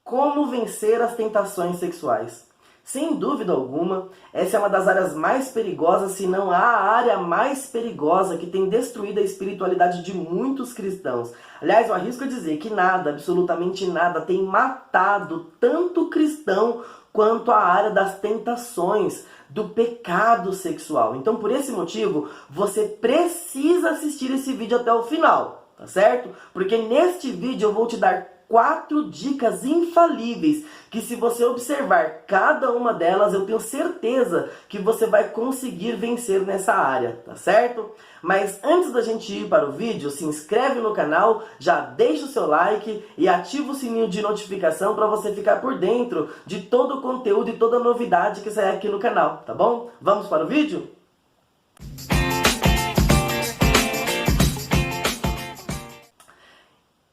Como vencer as tentações sexuais? Sem dúvida alguma, essa é uma das áreas mais perigosas, se não a área mais perigosa que tem destruído a espiritualidade de muitos cristãos. Aliás, eu arrisco a dizer que nada, absolutamente nada, tem matado tanto cristão quanto a área das tentações, do pecado sexual. Então, por esse motivo, você precisa assistir esse vídeo até o final, tá certo? Porque neste vídeo eu vou te dar 4 dicas infalíveis, que se você observar cada uma delas, eu tenho certeza que você vai conseguir vencer nessa área, tá certo? Mas antes da gente ir para o vídeo, se inscreve no canal, já deixa o seu like e ativa o sininho de notificação para você ficar por dentro de todo o conteúdo e toda a novidade que sai aqui no canal, tá bom? Vamos para o vídeo?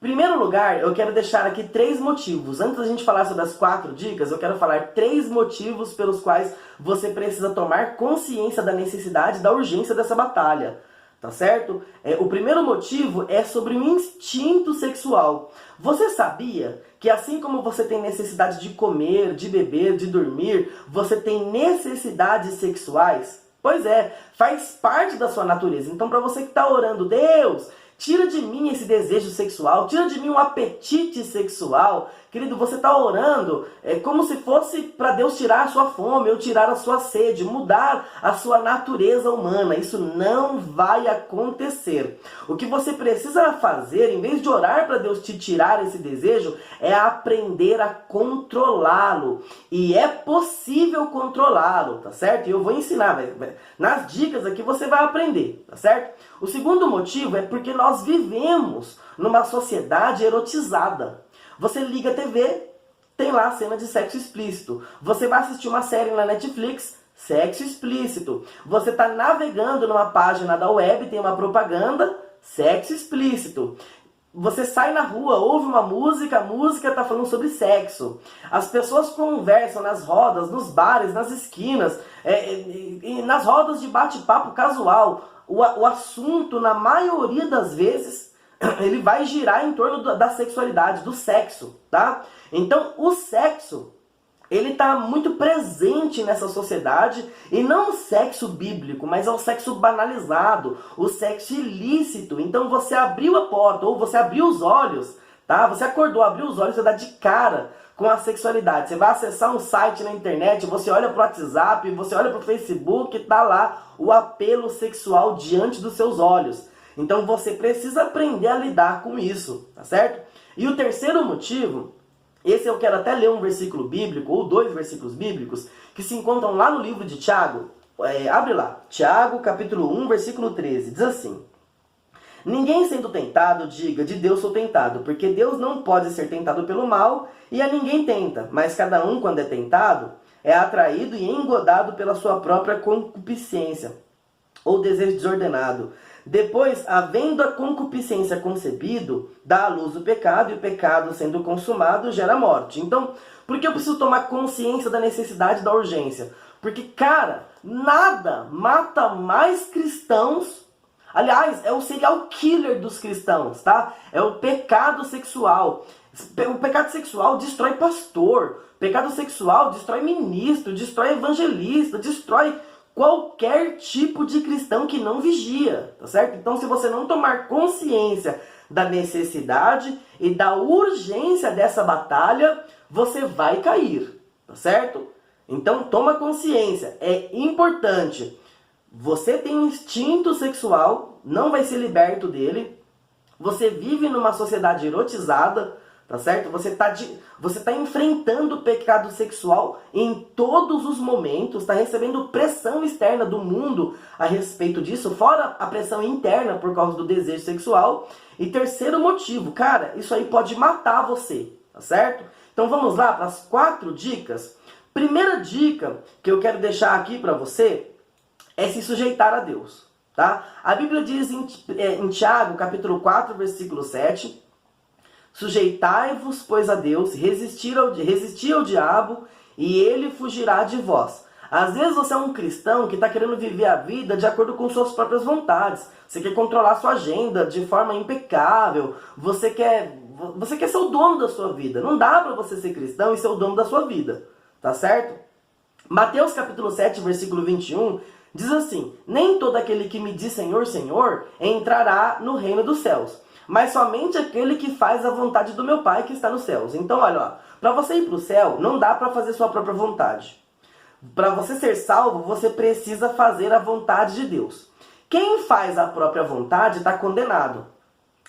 Em primeiro lugar, eu quero deixar aqui 3 motivos. Antes da gente falar sobre as 4 dicas, eu quero falar 3 motivos pelos quais você precisa tomar consciência da necessidade, da urgência dessa batalha. Tá certo? O primeiro motivo é sobre o instinto sexual. Você sabia que assim como você tem necessidade de comer, de beber, de dormir, você tem necessidades sexuais? Pois é, faz parte da sua natureza. Então, para você que está orando, Deus, tira de mim esse desejo sexual, tira de mim um apetite sexual. Querido, você está orando como se fosse para Deus tirar a sua fome ou tirar a sua sede, mudar a sua natureza humana. Isso não vai acontecer. O que você precisa fazer, em vez de orar para Deus te tirar esse desejo, é aprender a controlá-lo. E é possível controlá-lo, tá certo? E eu vou ensinar, nas dicas aqui você vai aprender, tá certo? O segundo motivo é porque nós vivemos numa sociedade erotizada. Você liga a TV, tem lá a cena de sexo explícito. Você vai assistir uma série na Netflix, sexo explícito. Você está navegando numa página da web, tem uma propaganda, sexo explícito. Você sai na rua, ouve uma música, a música está falando sobre sexo. As pessoas conversam nas rodas, nos bares, nas esquinas, nas rodas de bate-papo casual. O assunto, na maioria das vezes, ele vai girar em torno da sexualidade, do sexo, tá? Então, o sexo, ele está muito presente nessa sociedade, e não o sexo bíblico, mas é o sexo banalizado, o sexo ilícito. Então, você abriu a porta, ou você abriu os olhos, tá? Você acordou, abriu os olhos, você dá de cara com a sexualidade. Você vai acessar um site na internet, você olha para o WhatsApp, você olha para o Facebook, tá lá o apelo sexual diante dos seus olhos. Então você precisa aprender a lidar com isso, tá certo? E o terceiro motivo, esse eu quero até ler um versículo bíblico, ou 2 versículos bíblicos, que se encontram lá no livro de Tiago. Abre lá, Tiago capítulo 1, versículo 13, diz assim: ninguém sendo tentado, diga, de Deus sou tentado, porque Deus não pode ser tentado pelo mal, e a ninguém tenta, mas cada um, quando é tentado, é atraído e engodado pela sua própria concupiscência, ou desejo desordenado. Depois, havendo a concupiscência concebido, dá à luz o pecado, e o pecado, sendo consumado, gera morte. Então, por que eu preciso tomar consciência da necessidade da urgência? Porque, cara, nada mata mais cristãos. Aliás, é o serial killer dos cristãos, tá? É o pecado sexual. O pecado sexual destrói pastor. O pecado sexual destrói ministro, destrói evangelista, destrói qualquer tipo de cristão que não vigia, tá certo? Então, se você não tomar consciência da necessidade e da urgência dessa batalha, você vai cair, tá certo? Então, toma consciência, é importante. Você tem um instinto sexual, não vai ser liberto dele. Você vive numa sociedade erotizada, tá certo? Você tá enfrentando o pecado sexual em todos os momentos, está recebendo pressão externa do mundo a respeito disso, fora a pressão interna por causa do desejo sexual. E terceiro motivo, cara, isso aí pode matar você, tá certo? Então vamos lá para as 4 dicas. Primeira dica que eu quero deixar aqui para você é se sujeitar a Deus, tá? A Bíblia diz em Tiago, capítulo 4, versículo 7, sujeitai-vos, pois, a Deus, resisti ao diabo, e ele fugirá de vós. Às vezes você é um cristão que está querendo viver a vida de acordo com suas próprias vontades. Você quer controlar sua agenda de forma impecável, você quer Você quer ser o dono da sua vida. Não dá para você ser cristão e ser o dono da sua vida. Tá certo? Mateus capítulo 7, versículo 21, diz assim: nem todo aquele que me diz Senhor, Senhor, entrará no reino dos céus, mas somente aquele que faz a vontade do meu Pai que está nos céus. Então, olha, para você ir para o céu, não dá para fazer sua própria vontade. Para você ser salvo, você precisa fazer a vontade de Deus. Quem faz a própria vontade está condenado.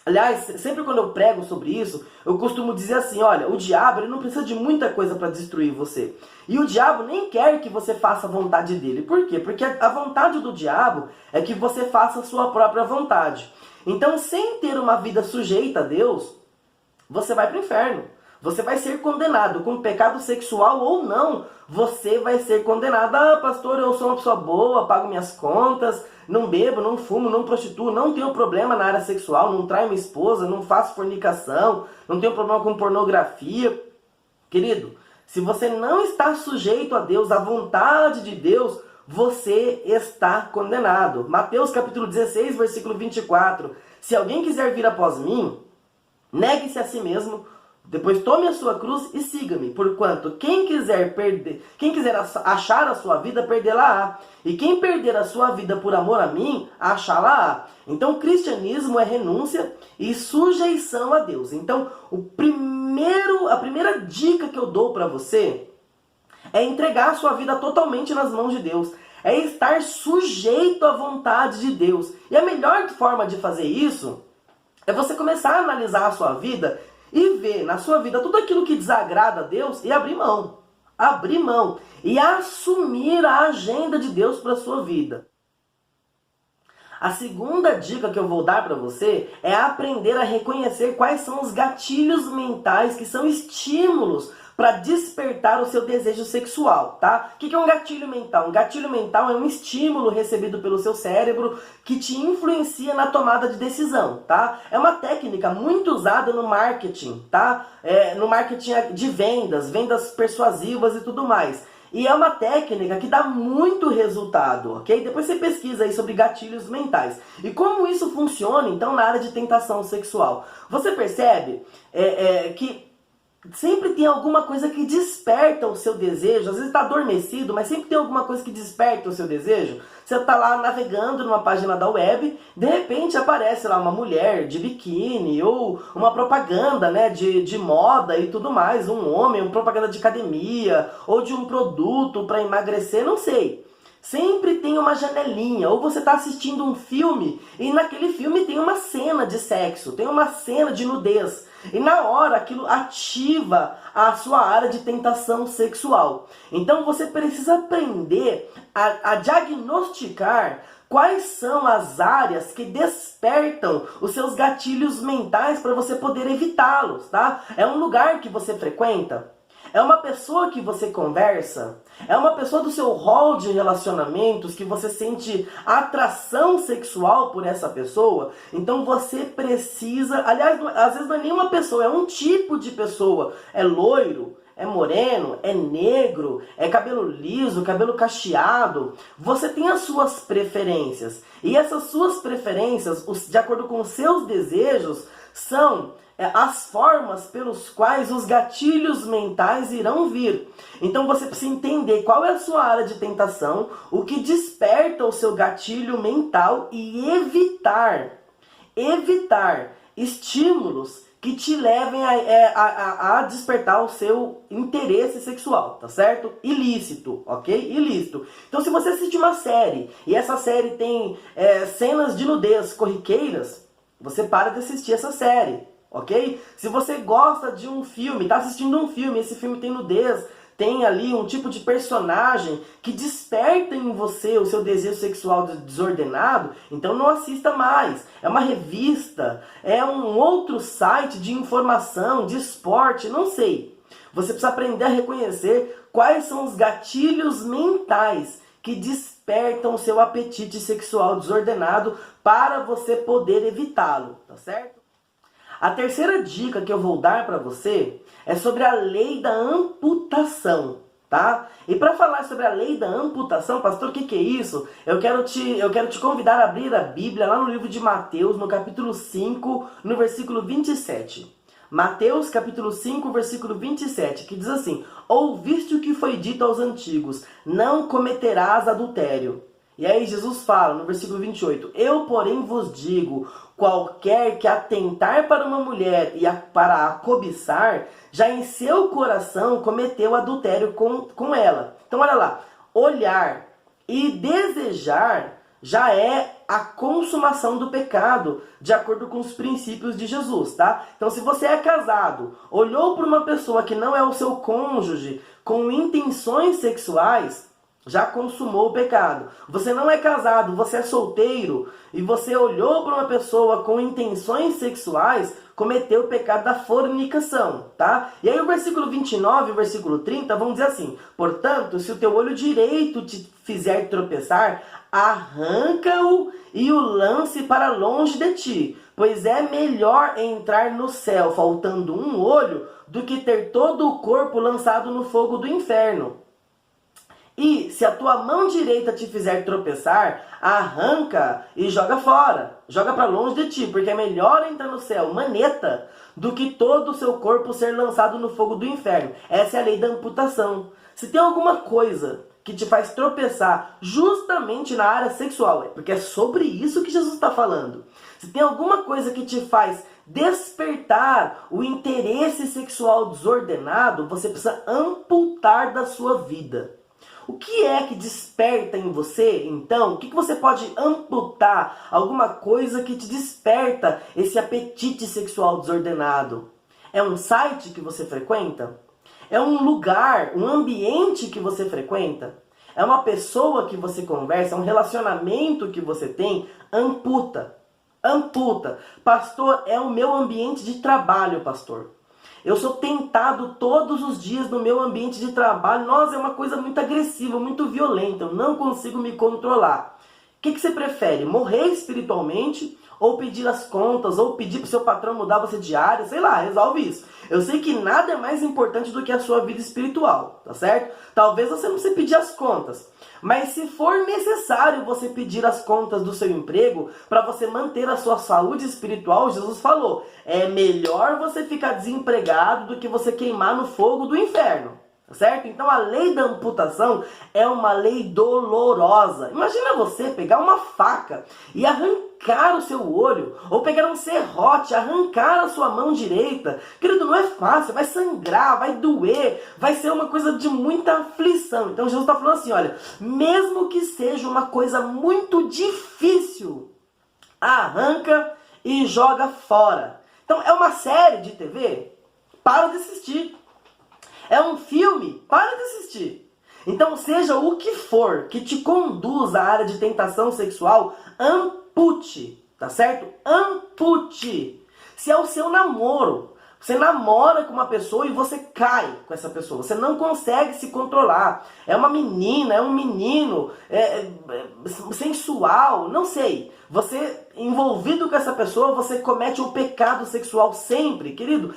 Aliás, sempre quando eu prego sobre isso, eu costumo dizer assim, olha, o diabo ele não precisa de muita coisa para destruir você. E o diabo nem quer que você faça a vontade dele. Por quê? Porque a vontade do diabo é que você faça a sua própria vontade. Então, sem ter uma vida sujeita a Deus, você vai para o inferno. Você vai ser condenado com pecado sexual ou não. Você vai ser condenado. Ah, pastor, eu sou uma pessoa boa, pago minhas contas, não bebo, não fumo, não prostituo, não tenho problema na área sexual, não traio minha esposa, não faço fornicação, não tenho problema com pornografia. Querido, se você não está sujeito a Deus, à vontade de Deus, você está condenado. Mateus capítulo 16, versículo 24. Se alguém quiser vir após mim, negue-se a si mesmo, depois tome a sua cruz e siga-me, porquanto quem quiser achar a sua vida, perdê-la-á. E quem perder a sua vida por amor a mim, achá-la-á. Então, o cristianismo é renúncia e sujeição a Deus. Então, a primeira dica que eu dou para você é entregar a sua vida totalmente nas mãos de Deus. É estar sujeito à vontade de Deus. E a melhor forma de fazer isso é você começar a analisar a sua vida e ver na sua vida tudo aquilo que desagrada a Deus e abrir mão. Abrir mão. E assumir a agenda de Deus para a sua vida. A segunda dica que eu vou dar para você é aprender a reconhecer quais são os gatilhos mentais que são estímulos para despertar o seu desejo sexual, tá? O que é um gatilho mental? Um gatilho mental é um estímulo recebido pelo seu cérebro que te influencia na tomada de decisão, tá? É uma técnica muito usada no marketing, tá? No marketing de vendas persuasivas e tudo mais. E é uma técnica que dá muito resultado, ok? Depois você pesquisa aí sobre gatilhos mentais. E como isso funciona, então, na área de tentação sexual? Você percebe que sempre tem alguma coisa que desperta o seu desejo. Às vezes está adormecido, mas sempre tem alguma coisa que desperta o seu desejo. Você está lá navegando numa página da web, de repente aparece lá uma mulher de biquíni, ou uma propaganda, né, de moda e tudo mais, um homem, uma propaganda de academia, ou de um produto para emagrecer, não sei. Sempre tem uma janelinha, ou você está assistindo um filme, e naquele filme tem uma cena de sexo, tem uma cena de nudez. E na hora aquilo ativa a sua área de tentação sexual. Então você precisa aprender a diagnosticar quais são as áreas que despertam os seus gatilhos mentais para você poder evitá-los, tá? É um lugar que você frequenta? É uma pessoa que você conversa? É uma pessoa do seu hall de relacionamentos que você sente atração sexual por essa pessoa? Então você precisa... Aliás, às vezes não é nenhuma pessoa, é um tipo de pessoa. É loiro, é moreno, é negro, é cabelo liso, cabelo cacheado. Você tem as suas preferências. E essas suas preferências, de acordo com os seus desejos, são as formas pelos quais os gatilhos mentais irão vir. Então você precisa entender qual é a sua área de tentação, o que desperta o seu gatilho mental e evitar estímulos que te levem a despertar o seu interesse sexual, tá certo? Ilícito, ok? Ilícito. Então se você assistir uma série e essa série tem cenas de nudez corriqueiras, você para de assistir essa série. Ok? Se você gosta de um filme, está assistindo um filme, esse filme tem nudez, tem ali um tipo de personagem que desperta em você o seu desejo sexual desordenado, então não assista mais. É uma revista, é um outro site de informação, de esporte, não sei. Você precisa aprender a reconhecer quais são os gatilhos mentais que despertam o seu apetite sexual desordenado para você poder evitá-lo, tá certo? A terceira dica que eu vou dar para você é sobre a lei da amputação, tá? E para falar sobre a lei da amputação, pastor, o que é isso? Eu quero te convidar a abrir a Bíblia lá no livro de Mateus, no capítulo 5, no versículo 27. Mateus capítulo 5, versículo 27, que diz assim: ouviste o que foi dito aos antigos, não cometerás adultério. E aí Jesus fala no versículo 28, eu porém vos digo, qualquer que atentar para uma mulher e para a cobiçar, já em seu coração cometeu adultério com ela. Então olha lá, olhar e desejar já é a consumação do pecado, de acordo com os princípios de Jesus, tá? Então se você é casado, olhou para uma pessoa que não é o seu cônjuge, com intenções sexuais, já consumou o pecado. Você não é casado, você é solteiro, e você olhou para uma pessoa com intenções sexuais, cometeu o pecado da fornicação, tá? E aí o versículo 29 e o versículo 30 vão dizer assim: portanto, se o teu olho direito te fizer tropeçar, arranca-o e o lance para longe de ti, pois é melhor entrar no céu faltando um olho do que ter todo o corpo lançado no fogo do inferno. E se a tua mão direita te fizer tropeçar, arranca e joga fora. Joga para longe de ti, porque é melhor entrar no céu maneta do que todo o seu corpo ser lançado no fogo do inferno. Essa é a lei da amputação. Se tem alguma coisa que te faz tropeçar justamente na área sexual, porque é sobre isso que Jesus está falando. Se tem alguma coisa que te faz despertar o interesse sexual desordenado, você precisa amputar da sua vida. O que é que desperta em você, então? O que você pode amputar? Alguma coisa que te desperta esse apetite sexual desordenado? É um site que você frequenta? É um lugar, um ambiente que você frequenta? É uma pessoa que você conversa? É um relacionamento que você tem? Amputa. Amputa. Pastor, é o meu ambiente de trabalho, pastor. Eu sou tentado todos os dias no meu ambiente de trabalho. Nossa, é uma coisa muito agressiva, muito violenta. Eu não consigo me controlar. O que você prefere? Morrer espiritualmente? Ou pedir as contas? Ou pedir para o seu patrão mudar você de área? Sei lá, resolve isso. Eu sei que nada é mais importante do que a sua vida espiritual, tá certo? Talvez você não precise pedir as contas. Mas se for necessário você pedir as contas do seu emprego para você manter a sua saúde espiritual, Jesus falou, é melhor você ficar desempregado do que você queimar no fogo do inferno. Certo? Então a lei da amputação é uma lei dolorosa. Imagina você pegar uma faca e arrancar o seu olho, ou pegar um serrote, arrancar a sua mão direita. Querido, não é fácil, vai sangrar, vai doer, vai ser uma coisa de muita aflição. Então Jesus está falando assim, olha, mesmo que seja uma coisa muito difícil, arranca e joga fora. Então é uma série de TV? Para de assistir. É um filme? Para de assistir. Então, seja o que for que te conduz à área de tentação sexual, ampute, tá certo? Ampute. Se é o seu namoro, você namora com uma pessoa e você cai com essa pessoa, você não consegue se controlar. É uma menina, é um menino, sensual, não sei. Você, envolvido com essa pessoa, você comete um pecado sexual sempre. Querido,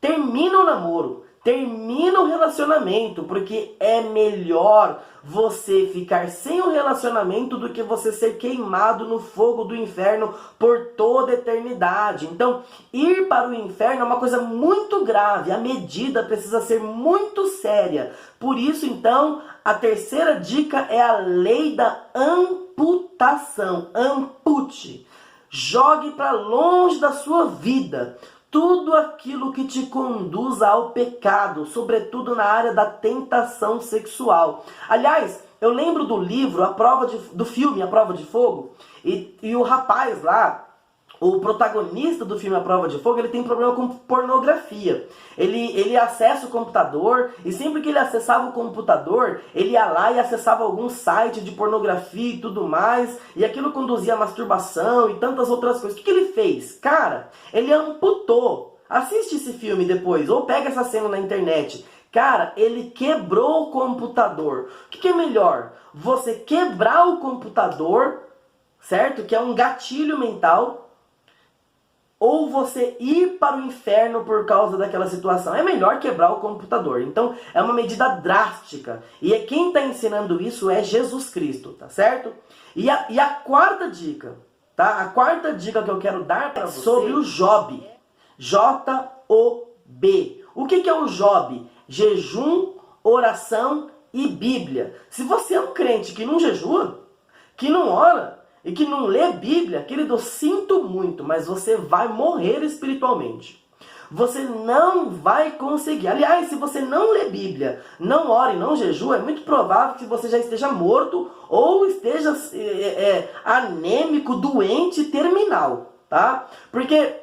termina o namoro. Termina o relacionamento, porque é melhor você ficar sem o relacionamento do que você ser queimado no fogo do inferno por toda a eternidade. Então, ir para o inferno é uma coisa muito grave, a medida precisa ser muito séria. Por isso, então, a terceira dica é a lei da amputação. Ampute. Jogue para longe da sua vida tudo aquilo que te conduza ao pecado, sobretudo na área da tentação sexual. Aliás, eu lembro do livro, do filme A Prova de Fogo, e o rapaz lá, o protagonista do filme A Prova de Fogo, ele tem problema com pornografia. Ele acessa o computador, e sempre que ele acessava o computador, ele ia lá e acessava algum site de pornografia e tudo mais, e aquilo conduzia à masturbação e tantas outras coisas. O que ele fez? Cara, ele amputou. Assiste esse filme depois, ou pega essa cena na internet. Cara, ele quebrou o computador. O que é melhor? Você quebrar o computador, certo? Que é um gatilho mental, ou você ir para o inferno por causa daquela situação. É melhor quebrar o computador. Então, é uma medida drástica. E quem está ensinando isso é Jesus Cristo, tá certo? E a quarta dica, tá? A quarta dica que eu quero dar para você é sobre o Job. Job. J-O-B. O que é o Job? Jejum, oração e Bíblia. Se você é um crente que não jejua, que não ora e que não lê Bíblia, querido, eu sinto muito, mas você vai morrer espiritualmente. Você não vai conseguir. Aliás, se você não lê Bíblia, não ora e não jejua, é muito provável que você já esteja morto ou esteja anêmico, doente, terminal, tá? Porque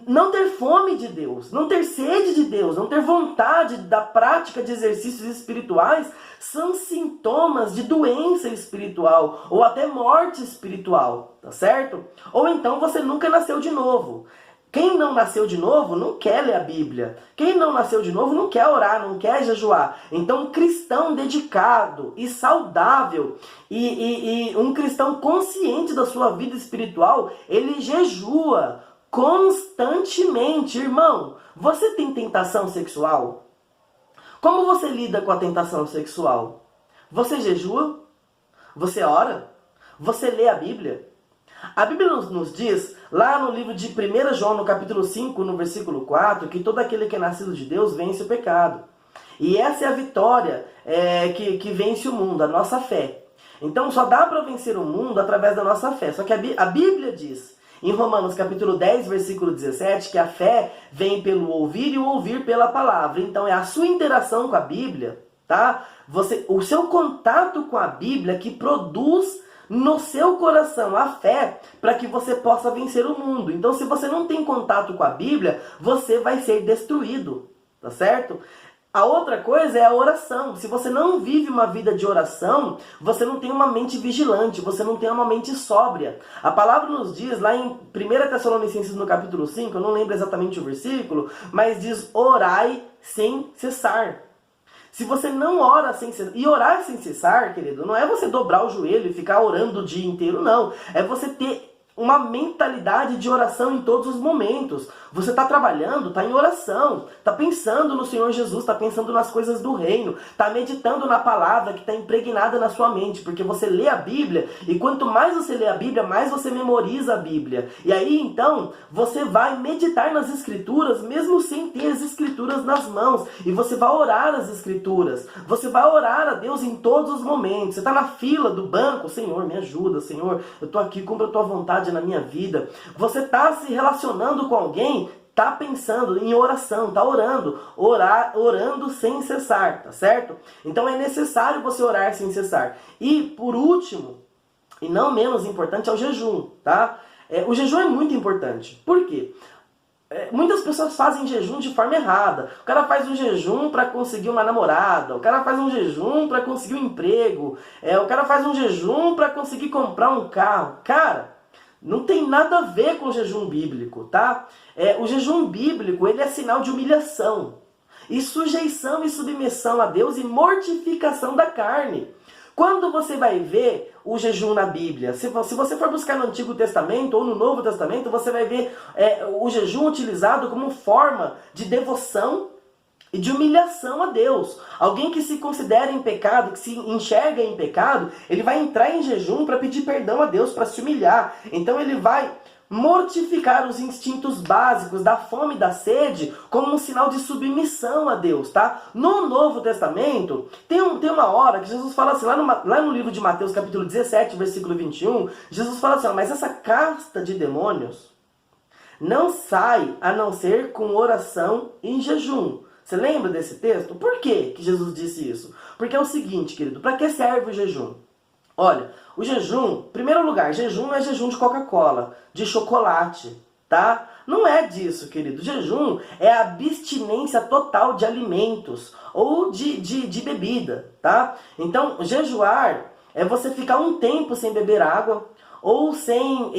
não ter fome de Deus, não ter sede de Deus, não ter vontade da prática de exercícios espirituais são sintomas de doença espiritual ou até morte espiritual, tá certo? Ou então você nunca nasceu de novo. Quem não nasceu de novo não quer ler a Bíblia. Quem não nasceu de novo não quer orar, não quer jejuar. Então um cristão dedicado e saudável e um cristão consciente da sua vida espiritual, ele jejua constantemente. Irmão, você tem tentação sexual? Como você lida com a tentação sexual? Você jejua? Você ora? Você lê a Bíblia? A Bíblia nos diz, lá no livro de 1 João, no capítulo 5, no versículo 4, que todo aquele que é nascido de Deus vence o pecado. E essa é a vitória que vence o mundo, a nossa fé. Então só dá para vencer o mundo através da nossa fé. Só que a Bíblia diz, em Romanos capítulo 10, versículo 17, que a fé vem pelo ouvir e o ouvir pela palavra. Então é a sua interação com a Bíblia, tá? O seu contato com a Bíblia que produz no seu coração a fé para que você possa vencer o mundo. Então se você não tem contato com a Bíblia, você vai ser destruído, tá certo? A outra coisa é a oração. Se você não vive uma vida de oração, você não tem uma mente vigilante, você não tem uma mente sóbria. A palavra nos diz lá em 1 Tessalonicenses no capítulo 5, eu não lembro exatamente o versículo, mas diz: orai sem cessar. Se você não ora sem cessar, e orar sem cessar, querido, não é você dobrar o joelho e ficar orando o dia inteiro, não. É você ter uma mentalidade de oração em todos os momentos. Você está trabalhando, está em oração, está pensando no Senhor Jesus, está pensando nas coisas do reino, está meditando na palavra que está impregnada na sua mente, porque você lê a Bíblia, e quanto mais você lê a Bíblia, mais você memoriza a Bíblia. E aí, então, você vai meditar nas Escrituras, mesmo sem ter as Escrituras nas mãos, e você vai orar as Escrituras, você vai orar a Deus em todos os momentos. Você está na fila do banco, Senhor, me ajuda, Senhor, eu estou aqui, cumpra a tua vontade na minha vida. Você está se relacionando com alguém, está pensando em oração, está orando sem cessar, tá certo? Então é necessário você orar sem cessar. E por último, e não menos importante, é o jejum, tá? O jejum é muito importante. Por quê? Muitas pessoas fazem jejum de forma errada. O cara faz um jejum para conseguir uma namorada, o cara faz um jejum para conseguir um emprego, o cara faz um jejum para conseguir comprar um carro. Cara, não tem nada a ver com o jejum bíblico, tá? O jejum bíblico, ele é sinal de humilhação, e sujeição e submissão a Deus e mortificação da carne. Quando você vai ver o jejum na Bíblia, se você for buscar no Antigo Testamento ou no Novo Testamento, você vai ver o jejum utilizado como forma de devoção e de humilhação a Deus. Alguém que se considera em pecado, que se enxerga em pecado, ele vai entrar em jejum para pedir perdão a Deus, para se humilhar. Então ele vai mortificar os instintos básicos da fome e da sede como um sinal de submissão a Deus, tá? No Novo Testamento, tem uma hora que Jesus fala assim, lá no livro de Mateus, capítulo 17, versículo 21, Jesus fala assim, mas essa casta de demônios não sai a não ser com oração e jejum. Você lembra desse texto? Por que Jesus disse isso? Porque é o seguinte, querido, para que serve o jejum? Olha, o jejum, em primeiro lugar, jejum não é jejum de Coca-Cola, de chocolate, tá? Não é disso, querido. Jejum é a abstinência total de alimentos ou de bebida, tá? Então, jejuar é você ficar um tempo sem beber água, ou sem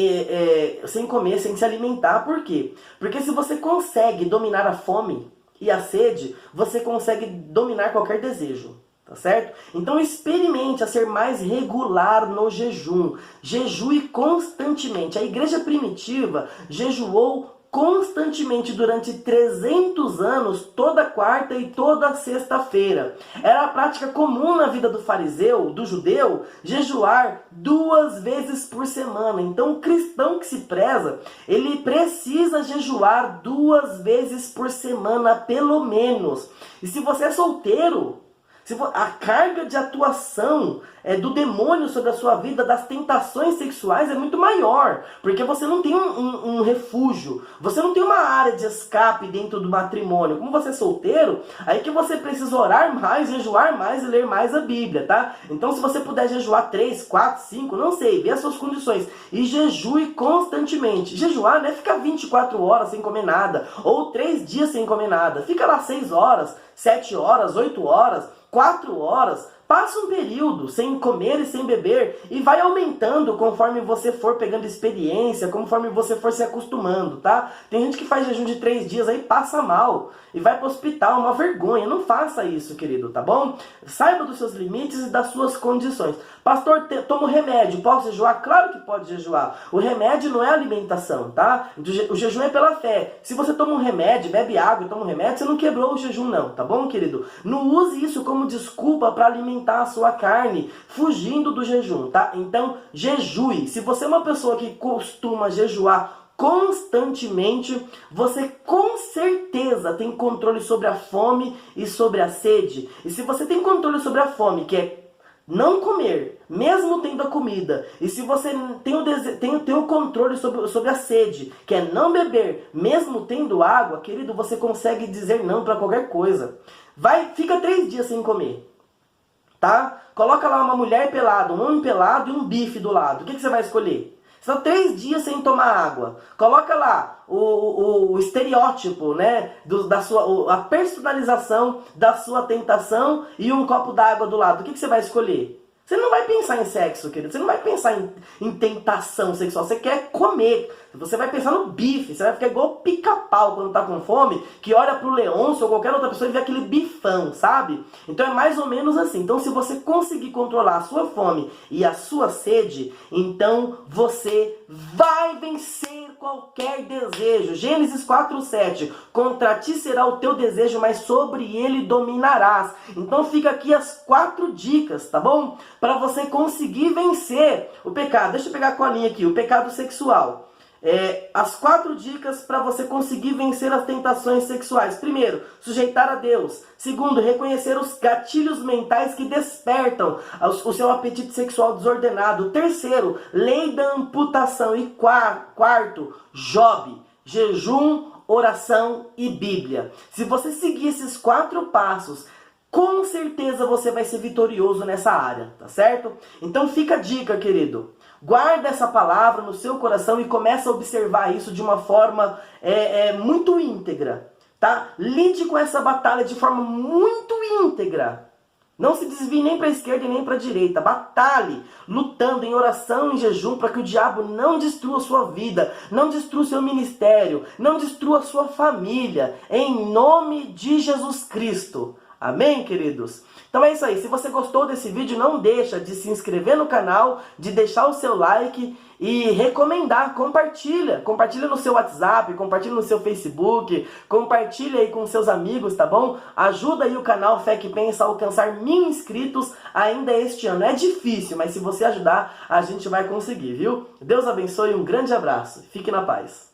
comer, sem se alimentar. Por quê? Porque se você consegue dominar a fome e a sede, você consegue dominar qualquer desejo, tá certo? Então experimente a ser mais regular no jejum. Jejue constantemente. A igreja primitiva jejuou constantemente durante 300 anos, toda quarta e toda sexta-feira. Era a prática comum na vida do fariseu, do judeu, jejuar 2 vezes por semana. Então, o cristão que se preza, ele precisa jejuar 2 vezes por semana, pelo menos. E se você é solteiro, a carga de atuação do demônio sobre a sua vida, das tentações sexuais, é muito maior. Porque você não tem um refúgio, você não tem uma área de escape dentro do matrimônio. Como você é solteiro, aí que você precisa orar mais, jejuar mais e ler mais a Bíblia, tá? Então, se você puder jejuar 3, 4, 5, não sei, vê as suas condições. E jejue constantemente. Jejuar não é ficar 24 horas sem comer nada, ou 3 dias sem comer nada. Fica lá 6 horas, 7 horas, 8 horas, 4 horas, passa um período sem comer e sem beber e vai aumentando conforme você for pegando experiência, conforme você for se acostumando, tá? Tem gente que faz jejum de 3 dias aí passa mal e vai pro hospital, uma vergonha. Não faça isso, querido, tá bom? Saiba dos seus limites e das suas condições. Pastor, toma remédio, posso jejuar? Claro que pode jejuar. O remédio não é alimentação, tá? O jejum é pela fé. Se você toma um remédio, bebe água e toma um remédio, você não quebrou o jejum não, tá bom, querido? Não use isso como desculpa para alimentar a sua carne, fugindo do jejum, tá? Então, jejue. Se você é uma pessoa que costuma jejuar constantemente, você com certeza tem controle sobre a fome e sobre a sede. E se você tem controle sobre a fome, que é não comer, mesmo tendo a comida, e se você tem o controle sobre a sede, que é não beber, mesmo tendo água, querido, você consegue dizer não para qualquer coisa. Fica 3 dias sem comer, tá? Coloca lá uma mulher pelada, um homem pelado e um bife do lado. O que você vai escolher? São 3 dias sem tomar água. Coloca lá o estereótipo, né? A personalização da sua tentação e um copo d'água do lado. O que você vai escolher? Você não vai pensar em sexo, querido. Você não vai pensar em tentação sexual. Você quer comer. Você vai pensar no bife. Você vai ficar igual pica-pau quando tá com fome, que olha pro Leôncio ou qualquer outra pessoa e vê aquele bifão, sabe? Então é mais ou menos assim. Então, se você conseguir controlar a sua fome e a sua sede, então você vai vencer qualquer desejo. Gênesis 4:7. Contra ti será o teu desejo, mas sobre ele dominarás. Então fica aqui as 4 dicas, tá bom? Para você conseguir vencer o pecado. Deixa eu pegar a colinha aqui. O pecado sexual. As 4 dicas para você conseguir vencer as tentações sexuais. Primeiro, sujeitar a Deus. Segundo, reconhecer os gatilhos mentais que despertam o seu apetite sexual desordenado. Terceiro, lei da amputação. E quarto, Job, jejum, oração e Bíblia. Se você seguir esses 4 passos, com certeza você vai ser vitorioso nessa área, tá certo? Então fica a dica, querido. Guarda essa palavra no seu coração e começa a observar isso de uma forma muito íntegra, tá? Lide com essa batalha de forma muito íntegra. Não se desvie nem para a esquerda e nem para a direita. Batalhe, lutando em oração e em jejum para que o diabo não destrua a sua vida, não destrua o seu ministério, não destrua a sua família. Em nome de Jesus Cristo. Amém, queridos? Então é isso aí. Se você gostou desse vídeo, não deixa de se inscrever no canal, de deixar o seu like e recomendar. Compartilha. Compartilha no seu WhatsApp, compartilha no seu Facebook, compartilha aí com seus amigos, tá bom? Ajuda aí o canal Fé que Pensa a alcançar 1000 inscritos ainda este ano. É difícil, mas se você ajudar, a gente vai conseguir, viu? Deus abençoe, um grande abraço. Fique na paz.